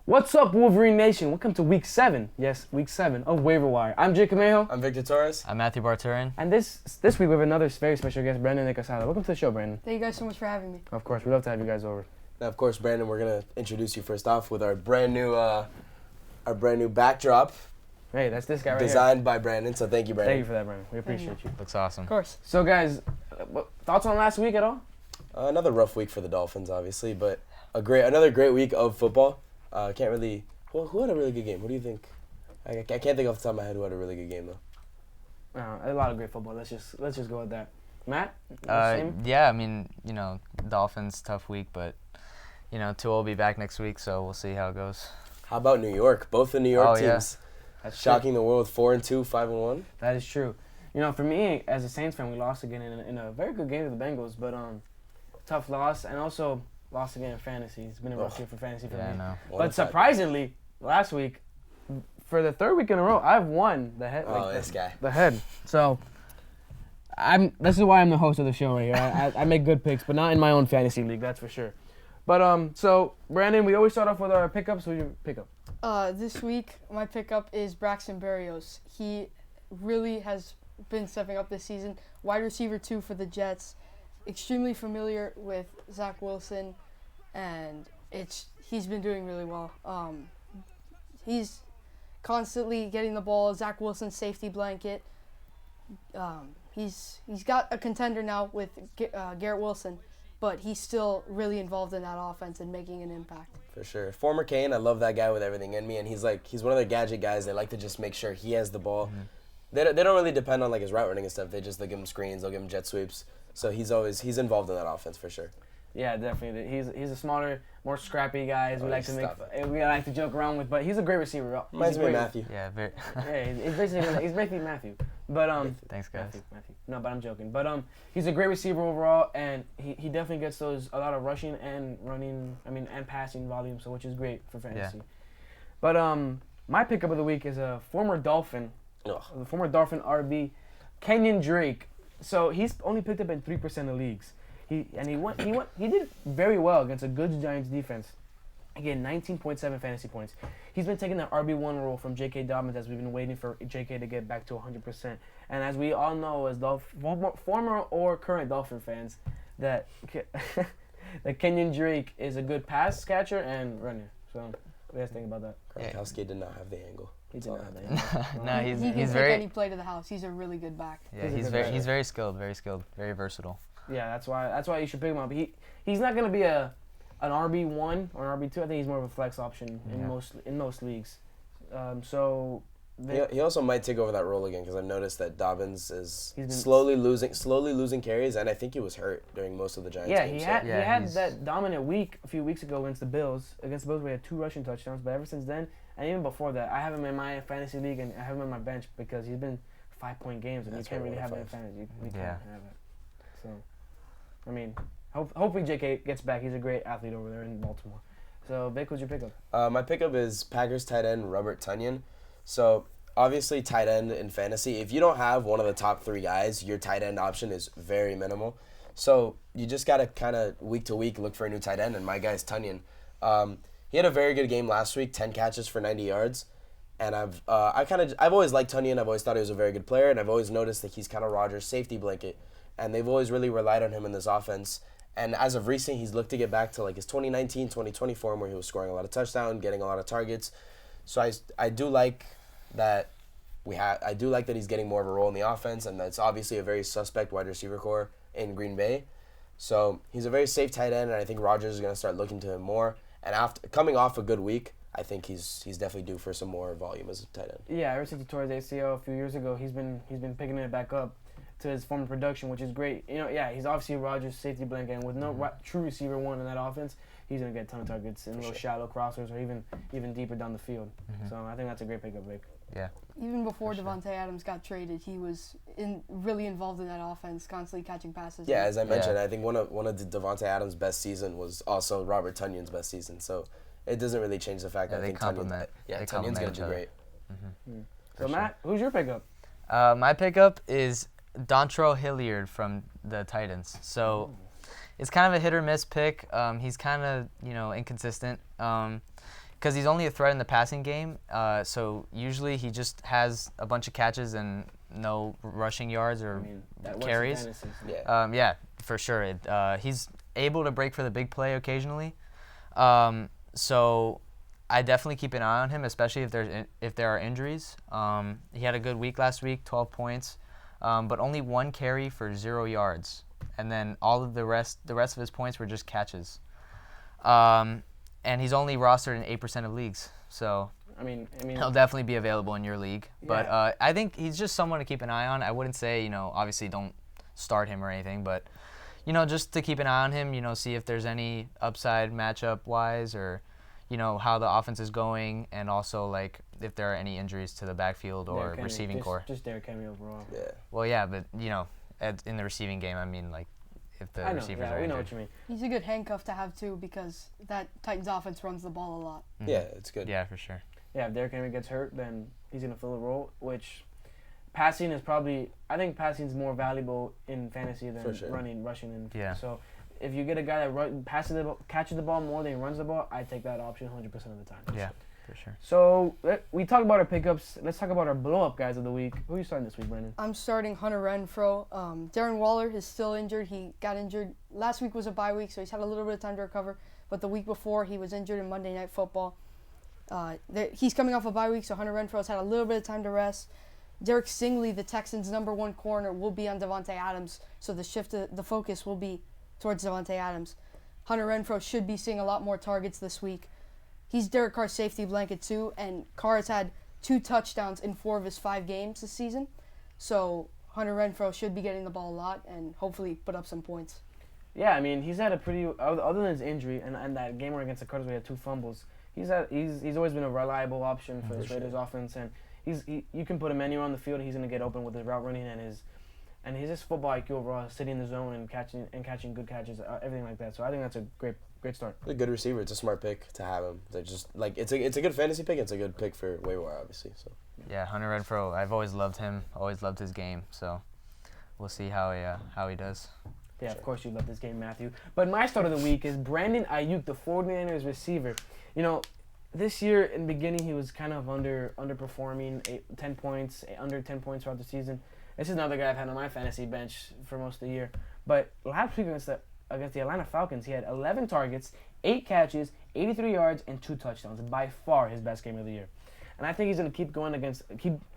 What's up, Wolverine Nation? Welcome to Week 7. Yes, Week 7 of Waiver Wire. I'm Jay Camejo. I'm Victor Torres. I'm Matthew Barturin. And this week we have another very special guest, Brandon Nicasada. Welcome to the show, Brandon. Thank you guys so much for having me. Of course, we'd love to have you guys over. Now, of course, Brandon, we're gonna introduce you first off with our brand new backdrop. Hey, that's this guy right designed by Brandon. So thank you, Brandon. Thank you for that, Brandon. We appreciate you. Looks awesome. Of course. So, guys, thoughts on last week at all? Another rough week for the Dolphins, obviously, but another great week of football. Can't really. Well, who had a really good game? What do you think? I can't think off the top of my head who had a really good game though. A lot of great football. Let's just go with that. Matt? Yeah, I mean, Dolphins, tough week, but, Tua will be back next week, so we'll see how it goes. How about New York? Both the New York teams. That's shocking true. the world with 4-2, 5-1. That is true. For me, as a Saints fan, we lost again in a very good game to the Bengals, but tough loss, and also lost again in fantasy. It's been a rough year for fantasy for me. I know. But surprisingly, last week, for the third week in a row, I've won the head. This guy. The head. So, this is why I'm the host of the show right here. I make good picks, but not in my own fantasy league, that's for sure. But so Brandon, we always start off with our pickups. Who's your pickup? This week, my pickup is Braxton Berrios. He really has been stepping up this season. Wide receiver 2 for the Jets. Extremely familiar with Zach Wilson, and he's been doing really well. He's constantly getting the ball. Zach Wilson's safety blanket. He's got a contender now with Garrett Wilson, but he's still really involved in that offense and making an impact. For sure. Former Kane, I love that guy with everything in me, and he's one of the gadget guys. They like to just make sure he has the ball. Mm-hmm. They don't really depend on his route running and stuff. They'll give him screens, they'll give him jet sweeps. So he's involved in that offense for sure. Yeah, definitely. He's a smarter, more scrappy guy. We like to joke around with, but he's a great receiver. Reminds me of Matthew. Yeah, very. Yeah, he's basically Matthew. But thanks, guys. Matthew. No, but I'm joking. But he's a great receiver overall, and he definitely gets a lot of rushing and running. And passing volume, so which is great for fantasy. Yeah. But my pickup of the week is a former Dolphin, the former Dolphin RB, Kenyon Drake. So he's only picked up in 3% of leagues. He did very well against a good Giants defense. Again, 19.7 fantasy points. He's been taking that RB1 role from J.K. Dobbins as we've been waiting for J.K. to get back to 100%. And as we all know, as former or current Dolphin fans, that Kenyon Drake is a good pass catcher and runner. So what do you guys think about that? Gronkowski did not have the angle. He did not have the angle. No, he can take any play to the house. He's a really good back. Yeah, he's very skilled, very versatile. Yeah, that's why you should pick him up. He's not gonna be an RB1 or an RB2. I think he's more of a flex option in most leagues. He also might take over that role again because I've noticed that Dobbins is slowly losing carries, and I think he was hurt during most of the Giants games. He had that dominant week a few weeks ago against the Bills. Against the Bills, we had 2 rushing touchdowns, but ever since then, and even before that, I have him in my fantasy league and I have him on my bench because he's been 5-point games, and you can't really have him in fantasy. We can't have it. So, hopefully JK gets back. He's a great athlete over there in Baltimore. So, Vic, what's your pickup? My pickup is Packers tight end Robert Tonyan. So, obviously, tight end in fantasy, if you don't have one of the top 3 guys, your tight end option is very minimal. So, you just got to kind of week to week look for a new tight end, and my guy's Tonyan. He had a very good game last week, 10 catches for 90 yards. And I've always liked Tonyan. I've always thought he was a very good player, and I've always noticed that he's kind of Rodgers' safety blanket. And they've always really relied on him in this offense. And as of recent, he's looked to get back to his 2019, 2020 form where he was scoring a lot of touchdowns, getting a lot of targets. So I do like that he's getting more of a role in the offense, and that's obviously a very suspect wide receiver core in Green Bay. So he's a very safe tight end, and I think Rodgers is going to start looking to him more. And after coming off a good week, I think he's definitely due for some more volume as a tight end. Yeah, ever since he tore his ACL a few years ago, he's been picking it back up to his former production, which is great. He's obviously Rodgers' safety blanket, and with no true receiver one in that offense, he's going to get a ton of targets in little shallow crossers or even deeper down the field. Mm-hmm. So I think that's a great pickup, Vic. Yeah. Even before Devontae Adams got traded, he was really involved in that offense, constantly catching passes. Yeah, as I mentioned, I think one of Devontae Adams' best season was also Robert Tonyan's best season. So it doesn't really change the fact that I think Tonyan's going to do great. Mm-hmm. So Matt, who's your pickup? My pickup is Dontrell Hilliard from the Titans. So it's kind of a hit or miss pick. He's kind of inconsistent. because he's only a threat in the passing game. So usually he just has a bunch of catches and no rushing yards or that works in carries. fantasy. Yeah, for sure. He's able to break for the big play occasionally. So I definitely keep an eye on him, especially if there are injuries. He had a good week last week, 12 points, but only 1 carry for 0 yards, and then all of the rest of his points were just catches. And he's only rostered in 8% of leagues, so I mean, he'll definitely be available in your league. Yeah. But I think he's just someone to keep an eye on. I wouldn't say, obviously don't start him or anything, but just to keep an eye on him. See if there's any upside matchup wise, or how the offense is going, and also like if there are any injuries to the backfield or receiving core. Just Derrick Henry overall. Yeah. Well, yeah, but in the receiving game, I mean, like if the receivers are we know injured. what you mean. He's a good handcuff to have too, because that Titans offense runs the ball a lot. Mhm. Yeah, it's good. Yeah, for sure. Yeah, if Derrick Henry gets hurt, then he's gonna fill a role. Which passing is probably, I think passing is more valuable in fantasy than rushing, and so. If you get a guy that catches the ball more than he runs the ball, I take that option 100% of the time. Yeah, for sure. So we talked about our pickups. Let's talk about our blow-up guys of the week. Who are you starting this week, Brandon? I'm starting Hunter Renfrow. Darren Waller is still injured. He got injured. Last week was a bye week, so he's had a little bit of time to recover. But the week before, he was injured in Monday Night Football. He's coming off a bye week, so Hunter Renfrow's had a little bit of time to rest. Derek Stingley, the Texans' #1 corner, will be on Devontae Adams, so the focus will be towards Devontae Adams. Hunter Renfrow should be seeing a lot more targets this week. He's Derek Carr's safety blanket too, and Carr has had 2 touchdowns in 4 of his 5 games this season. So Hunter Renfrow should be getting the ball a lot and hopefully put up some points. Yeah, I mean, he's had a pretty, other than his injury and that game where against the Cardinals where he had 2 fumbles, he's always been a reliable option for the Raiders offense, and you can put him anywhere on the field, he's going to get open with his route running and his just football IQ overall, sitting in the zone and catching good catches, everything like that. So I think that's a great start. A good receiver. It's a smart pick to have him. They're just like it's a good fantasy pick. It's a good pick for waiver wire, obviously. So. Yeah, Hunter Renfrow. I've always loved him. Always loved his game. So we'll see how he does. Yeah, of course you love this game, Matthew. But my start of the week is Brandon Ayuk, the 49ers receiver. This year in the beginning he was kind of underperforming, 10 points, under 10 points throughout the season. This is another guy I've had on my fantasy bench for most of the year. But last week against the Atlanta Falcons, he had 11 targets, 8 catches, 83 yards, and 2 touchdowns. By far his best game of the year. And I think he's going to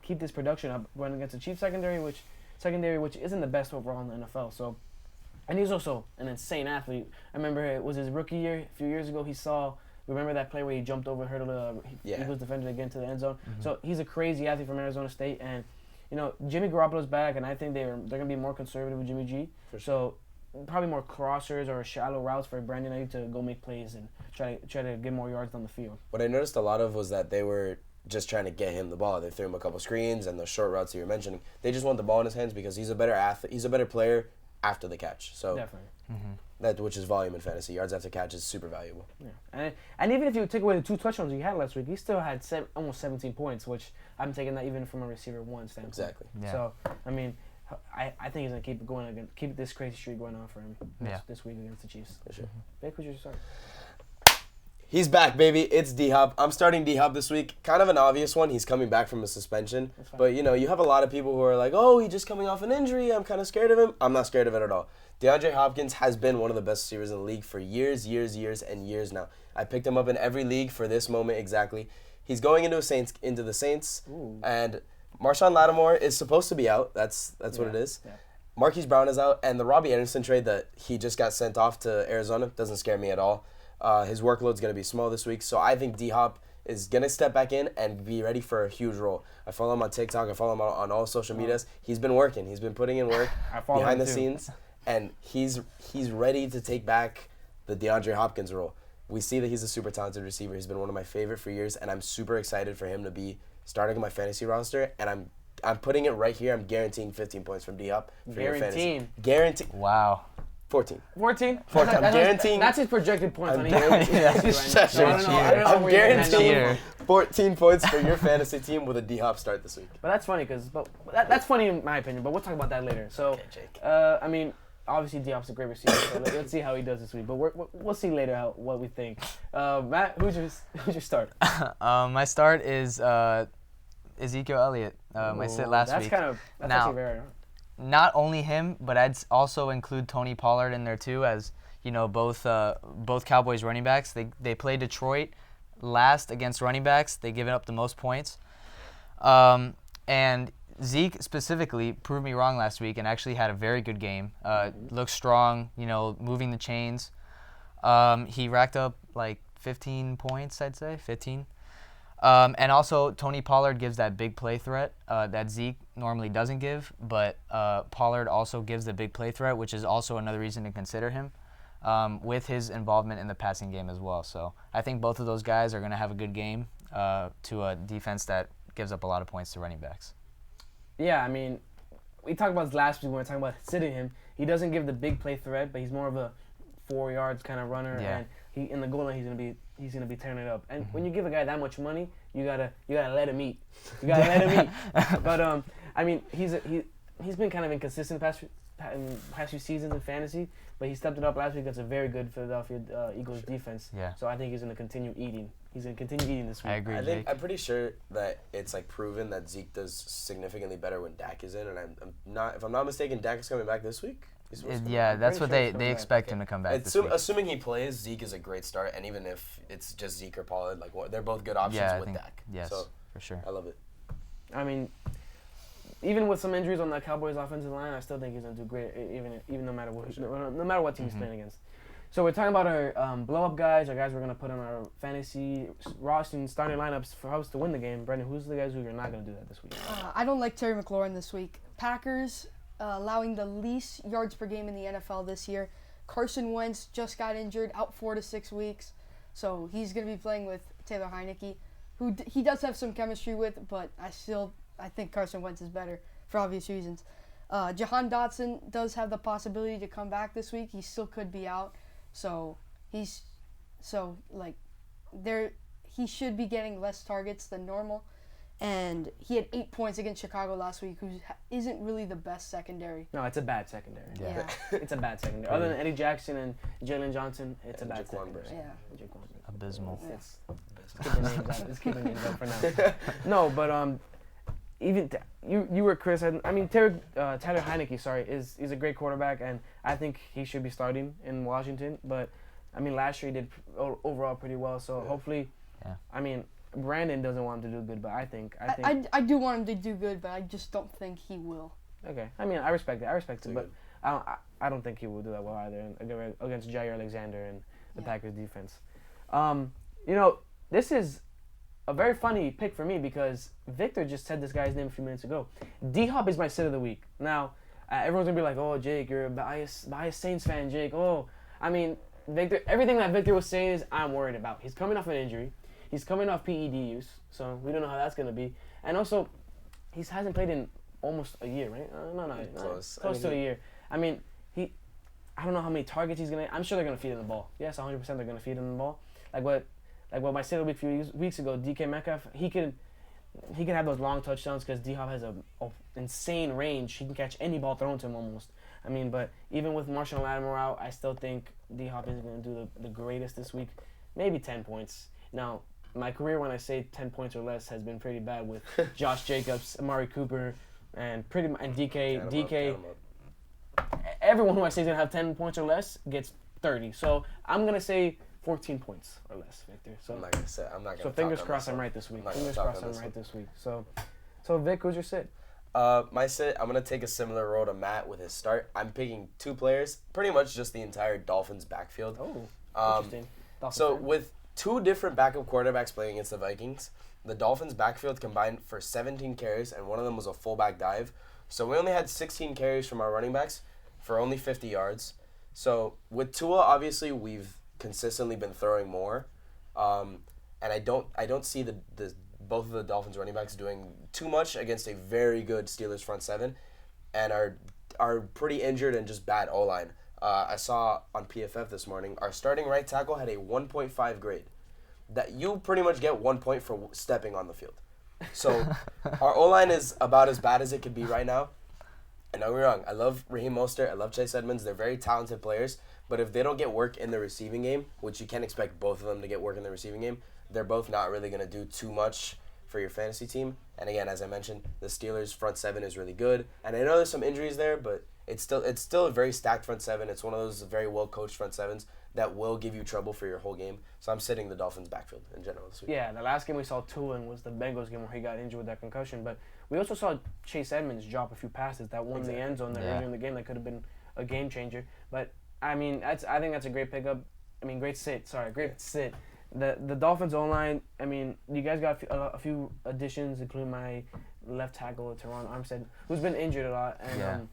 keep this production up, going against the Chiefs secondary, which isn't the best overall in the NFL. So, and he's also an insane athlete. I remember it was his rookie year a few years ago. Remember that play where he jumped over, hurdled a Eagles defender to get into the end zone. Mm-hmm. So he's a crazy athlete from Arizona State, and Jimmy Garoppolo's back, and I think they're going to be more conservative with Jimmy G. For sure. So probably more crossers or shallow routes for Brandon Ayuk to go make plays and try to get more yards on the field. What I noticed a lot of was that they were just trying to get him the ball. They threw him a couple screens and the short routes that you were mentioning. They just want the ball in his hands because he's a better athlete. He's a better player after the catch. So definitely. Mm-hmm. Which is volume in fantasy. Yards after catch is super valuable. Yeah, and even if you take away the 2 touchdowns he had last week, he still had almost 17 points, which I'm taking that even from a receiver 1 standpoint. Exactly. Yeah. So I mean, I think he's gonna keep this crazy streak going on for him this week against the Chiefs. For sure. Vic, who's your start? He's back, baby. It's D-Hop. I'm starting D-Hop this week. Kind of an obvious one. He's coming back from a suspension. But, you have a lot of people who are like, oh, he's just coming off an injury. I'm kind of scared of him. I'm not scared of it at all. DeAndre Hopkins has been one of the best receivers in the league for years and years now. I picked him up in every league for this moment exactly. He's going into the Saints. Ooh. And Marshawn Lattimore is supposed to be out. That's what it is. Yeah. Marquise Brown is out. And the Robbie Anderson trade that he just got sent off to Arizona doesn't scare me at all. His workload's going to be small this week, so I think D-Hop is going to step back in and be ready for a huge role. I follow him on TikTok. I follow him on all social medias. He's been working. He's been putting in work behind the scenes, and he's ready to take back the DeAndre Hopkins role. We see that he's a super talented receiver. He's been one of my favorite for years, and I'm super excited for him to be starting on my fantasy roster, and I'm putting it right here. I'm guaranteeing 15 points from D-Hop for your fantasy. Guaranteed. Wow. 14. 14? I'm guaranteeing. That's his projected points. I'm guaranteeing 14 points for your fantasy team with a D-Hop start this week. But that's funny that's funny in my opinion. But we'll talk about that later. So, okay, Jake. I mean, obviously Diop's a great receiver, so let's see how he does this week. But we'll see later what we think. Matt, who's your start? My start is Ezekiel Elliott. My sit last week. That's Now, actually very. Not only him, but I'd also include Tony Pollard in there too, as you know, both Cowboys running backs. They play Detroit last against running backs. They give up the most points. And Zeke specifically proved me wrong last week and actually had a very good game. Looked strong, moving the chains. He racked up like 15 points, I'd say, 15. And also, Tony Pollard gives that big play threat that Zeke normally doesn't give, but Pollard also gives the big play threat, which is also another reason to consider him with his involvement in the passing game as well. So I think both of those guys are going to have a good game to a defense that gives up a lot of points to running backs. Yeah, I mean, we talked about this last week when we were talking about sitting him. He doesn't give the big play threat, but he's more of a 4 yards kind of runner, and he in the goal line he's gonna be tearing it up. And when you give a guy that much money, you gotta let him eat. You gotta let him eat. But I mean, he's been kind of inconsistent past few seasons in fantasy, but he stepped it up last week against a very good Philadelphia Eagles defense. Yeah. So I think he's gonna continue eating. He's gonna continue eating this week. I agree. I'm pretty sure that it's like proven that Zeke does significantly better when Dak is in, and if I'm not mistaken, Dak is coming back this week. That's what they expect him to come back this week. Assuming he plays, Zeke is a great start, and even if it's just Zeke or Pollard, they're both good options with Dak. Yes, so, for sure. I love it. I mean, even with some injuries on the Cowboys' offensive line, I still think he's gonna do great, even no matter what team he's playing against. So we're talking about our blow-up guys, our guys we're gonna put on our fantasy roster and starting lineups for us to win the game. Brendan, who's the guys who you're not gonna do that this week? I don't like Terry McLaurin this week. Packers allowing the least yards per game in the NFL this year. Carson Wentz just got injured, out 4 to 6 weeks, so he's gonna be playing with Taylor Heineke, who he does have some chemistry with, but I think Carson Wentz is better for obvious reasons. Jahan Dotson does have the possibility to come back this week. He still could be out, so he should be getting less targets than normal. And he had 8 points against Chicago last week, who isn't really the best secondary. No, it's a bad secondary. Yeah. It's a bad secondary. Other than Eddie Jackson and Jalen Johnson, it's a bad secondary. Yeah. Abysmal. Let's keep the names out for now. No, but even you were Chris. I mean, Tyler Heineke, is a great quarterback, and I think he should be starting in Washington. But I mean, last year he did overall pretty well. So hopefully, I mean, Brandon doesn't want him to do good, but I think I do want him to do good, but I just don't think he will. Okay, I mean, I respect it, but I don't think he will do that well either against Jair Alexander and the Packers defense. This is a very funny pick for me because Victor just said this guy's name a few minutes ago. D-Hop is my sit of the week. Now, everyone's gonna be like, "Oh, Jake, you're a biased Saints fan, Jake." Oh, I mean, Victor. Everything that Victor was saying is I'm worried about. He's coming off an injury. He's coming off PED use, so we don't know how that's gonna be. And also, he hasn't played in almost a year, right? Close to a year. I mean, I don't know how many targets he's gonna. I'm sure they're gonna feed him the ball. Yes, 100% they're gonna feed him the ball. Like what my sit of the week a few weeks ago, DK Metcalf, he could have those long touchdowns because D-Hop has a insane range. He can catch any ball thrown to him almost. I mean, but even with Marshall Lattimore out, I still think D-Hop isn't going to do the greatest this week. Maybe 10 points. Now, my career when I say 10 points or less has been pretty bad with Josh Jacobs, Amari Cooper, and DK. Everyone who I say is going to have 10 points or less gets 30. So I'm going to say 14 points or less, Victor. So I'm not gonna say. So fingers crossed I'm right this week. So Vic, who's your sit? My sit, I'm gonna take a similar role to Matt with his start. I'm picking 2 players, pretty much just the entire Dolphins backfield. Oh, interesting. So with 2 different backup quarterbacks playing against the Vikings, the Dolphins backfield combined for 17 carries, and one of them was a fullback dive. So we only had 16 carries from our running backs for only 50 yards. So with Tua, obviously we've consistently been throwing more, and I don't see the both of the Dolphins running backs doing too much against a very good Steelers front 7, and are pretty injured and just bad O-line. I saw on PFF this morning our starting right tackle had a 1.5 grade. That you pretty much get 1 point for stepping on the field. So our O-line is about as bad as it could be right now. And don't get me wrong, I love Raheem Mostert, I love Chase Edmonds. They're very talented players, but if they don't get work in the receiving game, which you can't expect both of them to get work in the receiving game, they're both not really going to do too much for your fantasy team. And again, as I mentioned, the Steelers' front seven is really good. And I know there's some injuries there, but it's still a very stacked front seven. It's one of those very well-coached front sevens that will give you trouble for your whole game. So I'm sitting the Dolphins' backfield in general this week. Yeah, the last game we saw Tua in was the Bengals game where he got injured with that concussion. But we also saw Chase Edmonds drop a few passes that won the end zone earlier in the game that could have been a game changer. But I mean, I think that's a great pickup. I mean, great sit. The Dolphins O-line, I mean, you guys got a few additions, including my left tackle, Teron Armstead, who's been injured a lot. And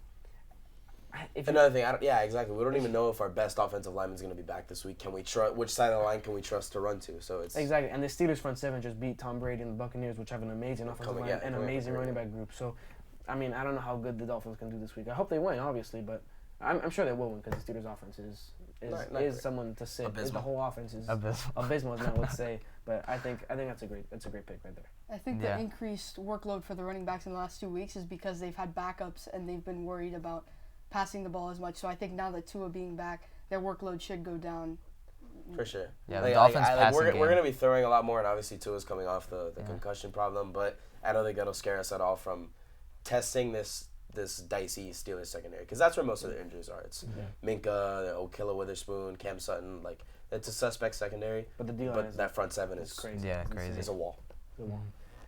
Another thing, exactly. We don't even know if our best offensive lineman is going to be back this week. Can we trust which side of the line can we trust to run to? So it's exactly. And the Steelers front seven just beat Tom Brady and the Buccaneers, which have an amazing offensive line and amazing running back group. So, I mean, I don't know how good the Dolphins can do this week. I hope they win, obviously, but I'm sure they will win because the Steelers offense is someone to sit. The whole offense is abysmal, as Matt would say. But I think that's a great pick right there. I think the increased workload for the running backs in the last 2 weeks is because they've had backups and they've been worried about passing the ball as much. So I think now that Tua being back, their workload should go down. For sure. Yeah, the Dolphins passing we're game. going to be throwing a lot more, and obviously Tua's coming off the concussion problem, but I don't think that'll scare us at all from testing this dicey Steelers secondary, because that's where most of the injuries are. It's Minka, Okilla Witherspoon, Cam Sutton. Like, it's a suspect secondary, but that front seven is crazy. Yeah, crazy. It's a wall.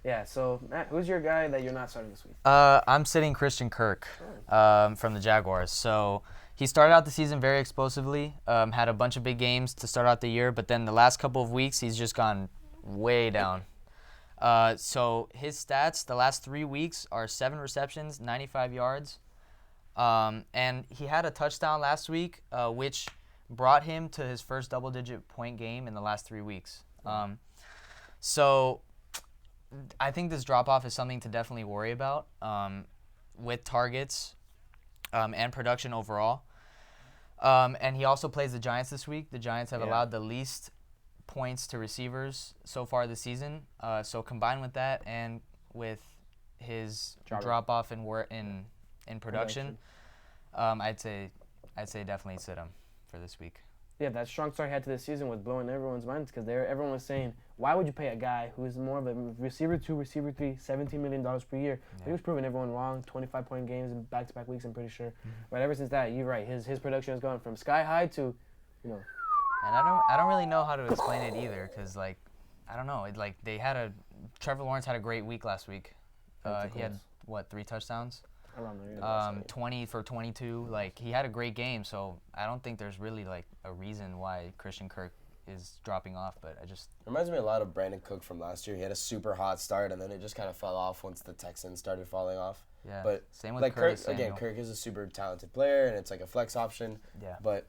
Yeah, so Matt, who's your guy that you're not starting this week? I'm sitting Christian Kirk from the Jaguars. So he started out the season very explosively, had a bunch of big games to start out the year, but then the last couple of weeks he's just gone way down. So his stats the last 3 weeks are 7 receptions, 95 yards, and he had a touchdown last week, which brought him to his first double-digit point game in the last 3 weeks. So I think this drop-off is something to definitely worry about with targets and production overall. And he also plays the Giants this week. The Giants have allowed the least points to receivers so far this season. So combined with that and with his drop-off in production, I'd say definitely sit him for this week. Yeah, that strong start he had to this season was blowing everyone's minds because everyone was saying, why would you pay a guy who is more of a receiver 2, receiver 3, $17 million per year? Yeah. He was proving everyone wrong, 25-point games in back-to-back weeks, I'm pretty sure. But ever since that, you're right, his production has gone from sky high to, And I don't really know how to explain it either because, like, I don't know. Trevor Lawrence had a great week last week. He had, 3 touchdowns? Around there, 20 for 22. Like, he had a great game, so I don't think there's really, like, a reason why Christian Kirk is dropping off, but reminds me a lot of Brandon Cook from last year. He had a super hot start, and then it just kind of fell off once the Texans started falling off. Yeah, but same with Curtis Kirk. Again, Kirk is a super talented player, and it's like a flex option. Yeah. But,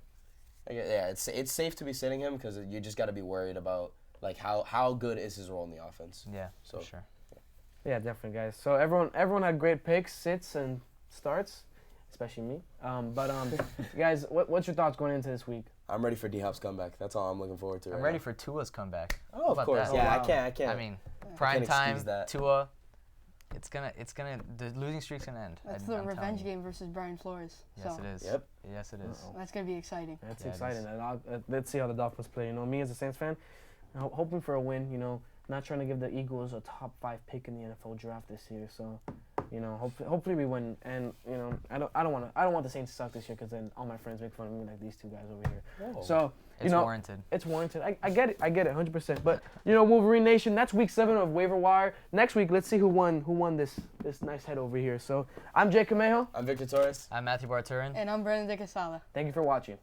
it's safe to be sitting him because you just got to be worried about, like, how good is his role in the offense. Yeah, so, for sure. Yeah, definitely, guys. So everyone had great picks, sits, and starts, especially me. Guys, what's your thoughts going into this week? I'm ready for D-Hop's comeback. That's all I'm looking forward to. I'm ready for Tua's comeback. Oh, of course. That? Yeah, wow. I can't. I mean, prime time, Tua. It's gonna. The losing streak's gonna end. That's the revenge game versus Brian Flores. Yes, it is. Yep. Yes, it is. That's gonna be exciting. That's exciting. And let's see how the Dolphins play. Me as a Saints fan, hoping for a win. Not trying to give the Eagles a top 5 pick in the NFL draft this year. So, hopefully we win. And I don't want the Saints to suck this year because then all my friends make fun of me like these two guys over here. Whoa. So it's warranted. It's warranted. I get it. 100%. But Wolverine Nation. That's week 7 of Waiver Wire. Next week, let's see who won this nice head over here. So I'm Jake Camejo. I'm Victor Torres. I'm Matthew Barturin. And I'm Brandon De Casala. Thank you for watching.